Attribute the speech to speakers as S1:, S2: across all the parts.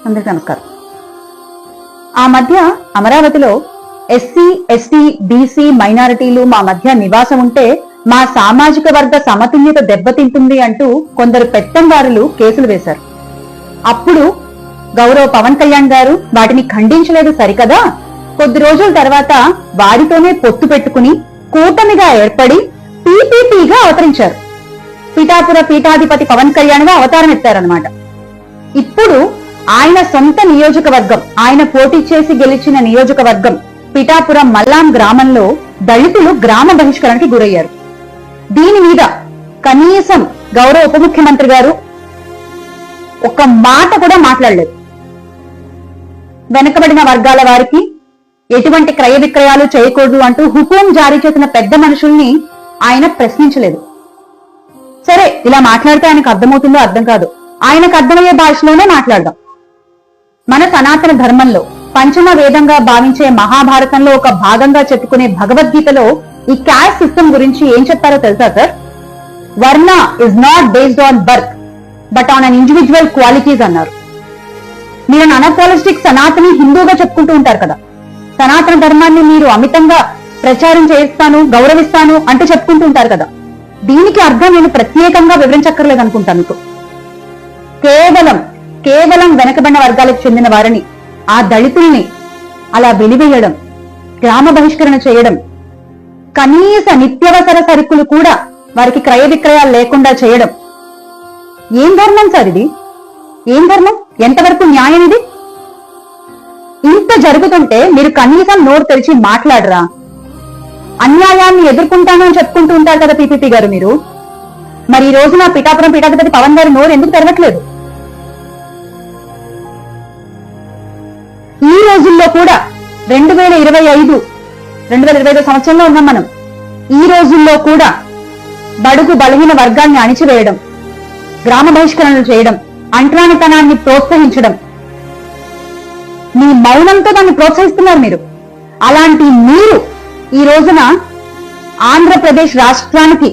S1: అందరికీ నమస్కారం. ఆ మధ్య అమరావతిలో ఎస్సీ, ఎస్టీ, బీసీ మైనారిటీలు మా మధ్య నివాసం ఉంటే మా సామాజిక వర్గ సమతుల్యత దెబ్బతింటుంది అంటూ కొందరు పెత్తందారులు కేసులు వేశారు. అప్పుడు గౌరవ పవన్ కళ్యాణ్ గారు వాటిని ఖండించలేదు సరికదా, కొద్ది రోజుల తర్వాత వారితోనే పొత్తు పెట్టుకుని కూటమిగా ఏర్పడి పీపీపీగా అవతరించారు. పిఠాపుర పీఠాధిపతి పవన్ కళ్యాణ్ గా అవతారం ఎత్తారనమాట. ఇప్పుడు ఆయన సొంత నియోజకవర్గం, ఆయన పోటీ చేసి గెలిచిన నియోజకవర్గం పిఠాపురం మల్లాం గ్రామంలో దళితులు గ్రామ బహిష్కరణకి గురయ్యారు. దీని మీద కనీసం గౌరవ ఉప ముఖ్యమంత్రి గారు ఒక మాట కూడా మాట్లాడలేదు. వెనుకబడిన వర్గాల వారికి ఎటువంటి క్రయ విక్రయాలు చేయకూడదు అంటూ హుకుం జారీ చేసిన పెద్ద మనుషుల్ని ఆయన ప్రశ్నించలేదు. సరే, ఇలా మాట్లాడితే ఆయనకు అర్థమవుతుందో అర్థం కాదు, ఆయనకు అర్థమయ్యే భాషలోనే మాట్లాడదాం. మన సనాతన ధర్మంలో పంచమ వేదంగా భావించే మహాభారతంలో ఒక భాగంగా చెప్పుకునే భగవద్గీతలో ఈ క్యాస్ట్ సిస్టమ్ గురించి ఏం చెప్తారో తెలుసా సార్? వర్ణ is not based on birth but on an individual qualities అన్నారు. మీరు అనపాలిస్టిక్ సనాతని హిందూగా చెప్పుకుంటూ ఉంటారు కదా, సనాతన ధర్మాన్ని మీరు అమితంగా ప్రచారం చేస్తాను, గౌరవిస్తాను అంటూ చెప్పుకుంటూ ఉంటారు కదా. దీనికి అర్థం నేను ప్రత్యేకంగా వివరించక్కర్లేదు అనుకుంటాను. మీకు కేవలం వెనకబడిన వర్గాలకు చెందిన వారిని, ఆ దళితుల్ని అలా వెలివేయడం, గ్రామ బహిష్కరణ చేయడం, కనీస నిత్యవసర సరుకులు కూడా వారికి క్రయ విక్రయాలు లేకుండా చేయడం ఏం ధర్మం సార్ ఇది? ఏం ధర్మం? ఎంతవరకు న్యాయం ఇది? ఇంత జరుగుతుంటే మీరు కనీసం నోరు తెరిచి మాట్లాడరా? అన్యాయాన్ని ఎదుర్కొంటాను అని చెప్పుకుంటూ ఉంటారు కదా పీపీపీ గారు మీరు. మరి ఈ రోజున పిఠాపురం పీఠాధిపతి పవన్ గారు నోరు ఎందుకు తెరవట్లేదు? ఈ రోజుల్లో కూడా 2025 సంవత్సరంలో ఉన్నాం మనం. ఈ రోజుల్లో కూడా బడుగు బలహీన వర్గాన్ని అణిచివేయడం, గ్రామ బహిష్కరణలు చేయడం, అంటరానితనాన్ని ప్రోత్సహించడం, మీ మౌనంతో దాన్ని ప్రోత్సహిస్తున్నారు మీరు. అలాంటి మీరు ఈ రోజున ఆంధ్రప్రదేశ్ రాష్ట్రానికి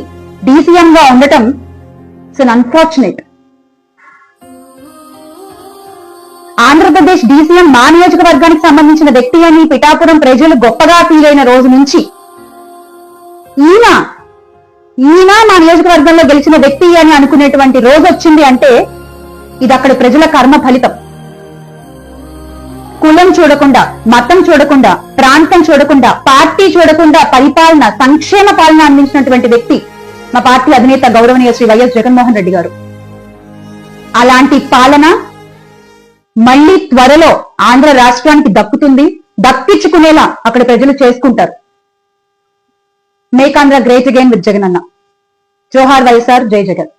S1: డీసీఎం గా ఉండటం it's an unfortunate. Andhra Pradesh DCM మా నియోజకవర్గానికి సంబంధించిన వ్యక్తి అని పిఠాపురం ప్రజలు గొప్పగా ఫీల్ అయిన రోజు నుంచి ఈయన మా నియోజకవర్గంలో గెలిచిన వ్యక్తి అని అనుకునేటువంటి రోజు వచ్చింది అంటే ఇది అక్కడ ప్రజల కర్మ ఫలితం. కులం చూడకుండా, మతం చూడకుండా, ప్రాంతం చూడకుండా, పార్టీ చూడకుండా పరిపాలన, సంక్షేమ పాలన అందించినటువంటి వ్యక్తి మా పార్టీ అధినేత గౌరవనీయ శ్రీ వైఎస్ జగన్మోహన్ రెడ్డి గారు. అలాంటి పాలన మళ్లీ త్వరలో ఆంధ్ర రాష్ట్రానికి దక్కుతుంది, దక్కించుకునేలా అక్కడ ప్రజలు చేసుకుంటారు. Make Andhra great again with Jagan అన్న. జోహార్ వైఎస్ఆర్, జై జగన్.